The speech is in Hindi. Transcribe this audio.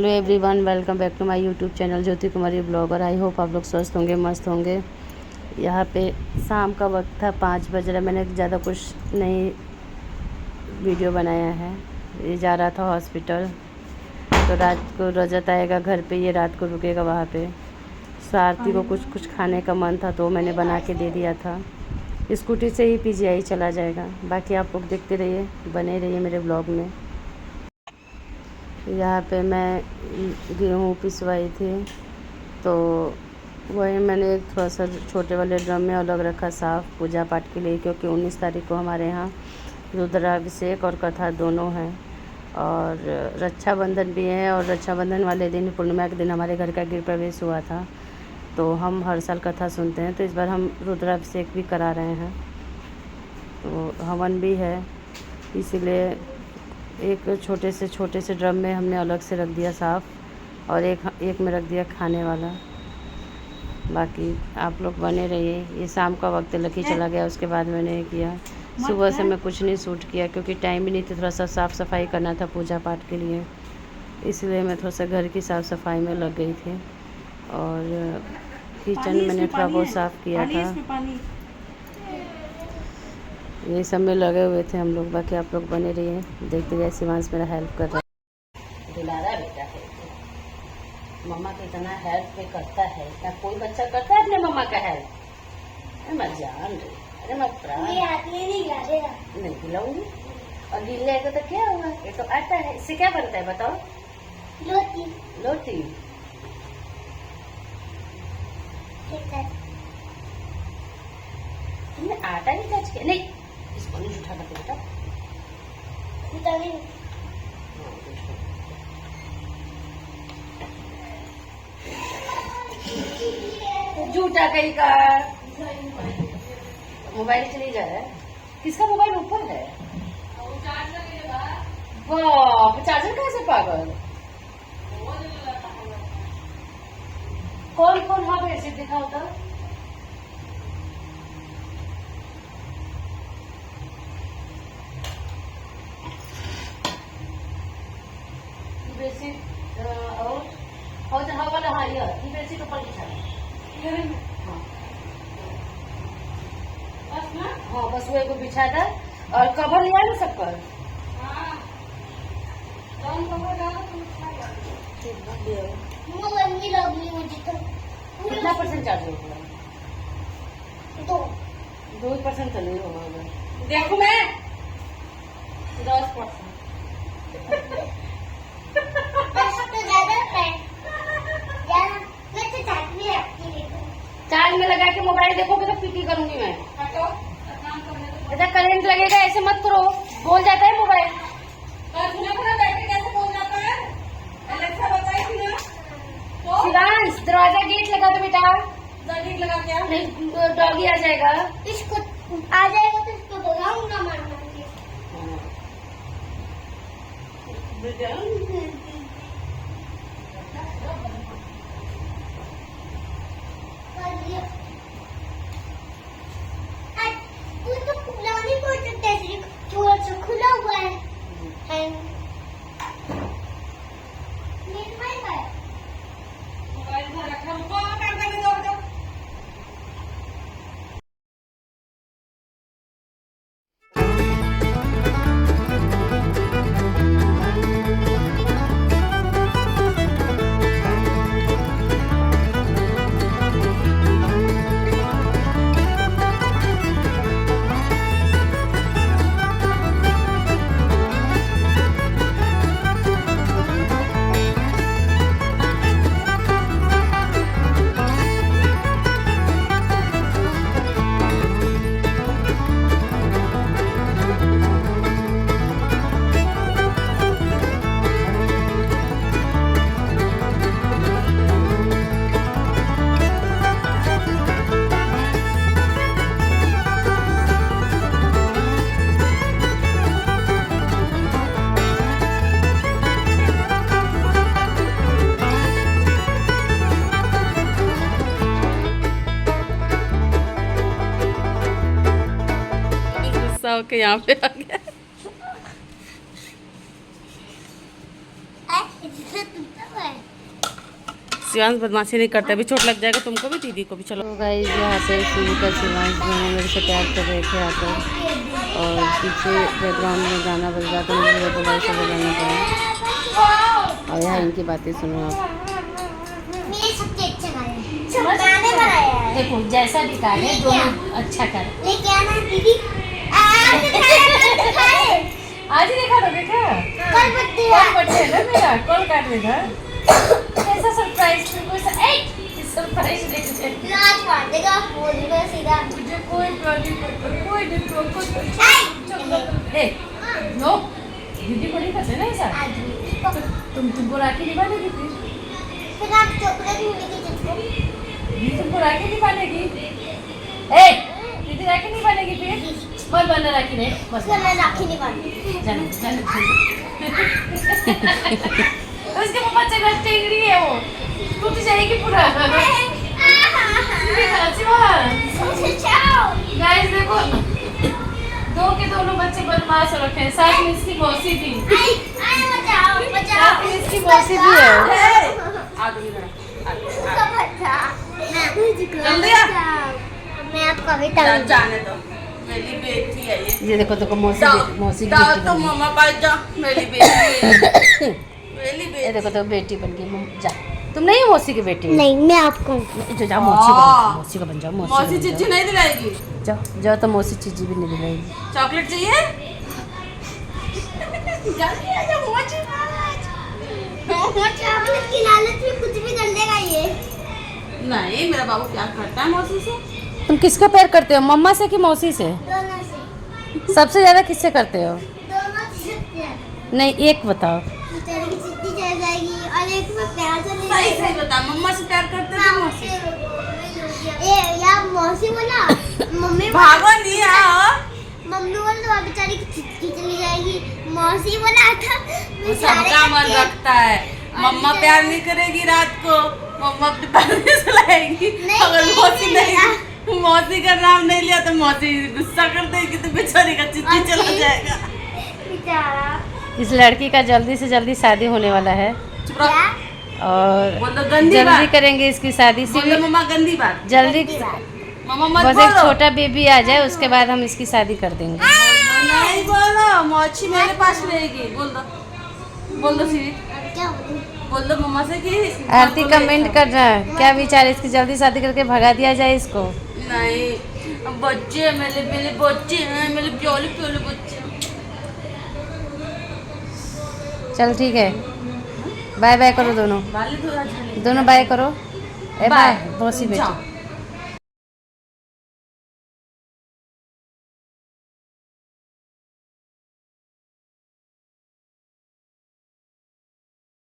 Hello everyone, welcome back to my YouTube channel Jyoti Kumari blogger. I hope आप लोग स्वस्थ होंगे, मस्त होंगे। यहाँ पे शाम का वक्त था, 5 बज रहा। मैंने ज़्यादा कुछ नहीं वीडियो बनाया है। ये जा रहा था हॉस्पिटल, तो रात को रजत आएगा घर पे, ये रात को रुकेगा वहाँ पे। सारथी को कुछ खाने का मन था तो मैंने बना के दे दिया था। स्कूटी से ही पीजीआई चला जाएगा। बाकी आप लोग देखते रहिए, बने रहिए मेरे ब्लॉग में। यहाँ पे मैं गेहूँ पिसवाई थी, तो वही मैंने एक थोड़ा सा छोटे वाले ड्रम में अलग रखा साफ़ पूजा पाठ के लिए, क्योंकि 19 तारीख को हमारे यहाँ रुद्राभिषेक और कथा दोनों हैं और रक्षाबंधन भी है। और रक्षाबंधन वाले दिन, पूर्णिमा के दिन हमारे घर का गृह प्रवेश हुआ था, तो हम हर साल कथा सुनते हैं। तो इस बार हम रुद्राभिषेक भी करा रहे हैं, तो हवन भी है, इसीलिए एक छोटे से ड्रम में हमने अलग से रख दिया साफ़, और एक में रख दिया खाने वाला। बाकी आप लोग बने रहिए। ये शाम का वक्त लकी चला गया, उसके बाद मैंने किया। सुबह से मैं कुछ नहीं शूट किया क्योंकि टाइम भी नहीं था, थोड़ा सा साफ़ सफाई करना था पूजा पाठ के लिए, इसलिए मैं थोड़ा सा घर की साफ़ सफाई में लग गई थी। और किचन मैंने थोड़ा बहुत साफ़ किया था, ये सब में लगे हुए थे हम लोग। बाकी आप लोग बने रहिए, देखते रहिए। शिवांश मेरा हेल्प कर रहा है, दुलारा बेटा है, मम्मा को इतना हेल्प पे करता है। क्या कोई बच्चा करता है अपने मम्मा का हेल्प? अरे मैं जान रही, अरे मैं प्राण नहीं खिलाऊंगी। और गिल्ले तो क्या हुआ, ये तो आता है। इससे क्या बनता है बताओ? लोटी। लोटी तुमने आटा नहीं टच किया? नहीं, इसको नहीं उठा कर बेटा, झूठा कहीं का। मोबाइल चली जा रहा है, किसका मोबाइल ऊपर है? वाह, चार्जर कैसे पागल? कौन कौन? हाँ भेज दिखाओ तो। बेडशीट और जहाँ वाला, हाँ ये बेडशीट ऊपर बिछा है। बस ना, हाँ बस वो एक बिछा था। और कवर लिया ना सब पर? कितना परसेंट चार्ज होगा? 2% तो नहीं होगा। देखो मैं 10%। चार्ज में लगा के मोबाइल देखोगे तो पीटी करूंगी मैं। बेटा करंट लगेगा, ऐसे मत करो, बोल जाता है मोबाइल। शिवांश दरवाजा गेट लगा दो बेटा। गेट लगा क्या? नहीं, डॉगी आ जाएगा। इसको आ जाएगा तो इसको दौड़ाऊंगा मार मार के। खुला हुआ है। होके यहाँ पे आ गया। शिवांश बदमाशी नहीं करता, अभी चोट लग जाएगा तुमको भी, दीदी को भी। चलो तो गाइस यहाँ पे शिव का शिवांश दोनों मेरे से प्यार कर रहे थे आकर, और पीछे बैकग्राउंड में गाना बज रहा था, मुझे तो भाई से बजाना पड़ा। और यहाँ इनकी बातें सुनो आप। मेरे सबसे अच्छा गाने बनाया है। देखो जैसा भी गाने दोनों अच्छा कर। लेके आना दीदी। आज आज ही दिखा दोगे क्या? कल बर्थडे कल बर्थडे है ना मेरा, कल काट देगा। कैसा सरप्राइज? सरप्राइज आज मार देगा बोल देगा सीधा। मुझे कोई प्रॉब्लम कोई नो दीदी को नहीं करते ना ऐसा। आज तुमको राखी नहीं बांधेगी फिर आप चॉकलेट मिलेगी तुमको। दीदी तुमको राखी नहीं बांधेगी। दीदी राखी नहीं बांधेगी फिर बोल बंदा राखी नहीं बस मैं राखी नहीं बांधती। जाने उसके पापा चला टेंगरी है, वो टूट जाएगी पूरा। गाइस देखो दो के दोनों बच्चे बदमाश हो रखे हैं, साथ में इसकी मौसी भी। बचाओ बचाओ। साथ में इसकी मौसी भी है। जल्दी आ। मैं आपको अभी टाइम जाने दो, मेरी बेटी है ये देखो देखो मौसी मौसी की दाओ बेटी तो बन मम्मा पास जा, मेरी बेटी गई। मेरी ये बेटी। देखो तो बेटी बन गई। जा तुम नहीं हो मौसी की बेटी? नहीं मैं आपको जो जाओ मौसी का बन जाओ। मौसी चिज्जी नहीं दिलाएगी? जाओ जाओ तो मौसी चीजी भी नहीं दिलाएगी। चॉकलेट चाहिए? जल्दी आ जा मौसी। चॉकलेट की लालच में कुछ भी कर लेगा ये। नहीं मेरा बाबू प्यार करता है मौसी से। तुम किसको प्यार करते हो, मम्मा से कि मौसी से? दोनों से। सबसे ज्यादा किससे करते हो? दोनों से प्यार। नहीं एक बताओ। बेचारी की चिट्ठी चल जाएगी और एक में प्यार से नहीं सही सही बता, मम्मा से प्यार करते थे मौसी? ए या मौसी बोला मम्मी भागो नहीं आओ। मम्मी बोल तो बेचारी की चिट्ठी चली जाएगी। मौसी बोला था वो सबका मन रखता है। मम्मा प्यार नहीं करेगी रात को, मम्मा अपने पैर में सुलाएगी। अगर मौसी नहीं मौसी का नाम नहीं लिया तो मौसी गुस्सा कर देगी, तो बेचारी का चिट्ठी चला जाएगा। बेचारा इस लड़की का जल्दी से जल्दी शादी होने वाला है, चुप रहो। और बोल दो गंदी जल्दी बात। करेंगे इसकी शादी। बोल दो मम्मा गंदी बात। जल्दी मम्मा मत बस एक बोलो। छोटा बेबी आ जाए उसके बाद हम इसकी शादी कर देंगे। नहीं बोलो, मौची मेरे पास रहेगी। बोल दो सीधी। अब क्या बोलूं? बोल दो मम्मा से कि आरती कमेंट कर रहा है, क्या विचार है इसकी जल्दी शादी करके भगा दिया जाए इसको? नहीं बच्चे मेरे मेरे बच्चे हैं, मेरे प्याले प्याले बच्चे। चल ठीक है, बाय बाय करो दोनों। बाली धोरा झाली। दोनों बाय करो। ए बाय बाय। मौसी बेटी। जाओ।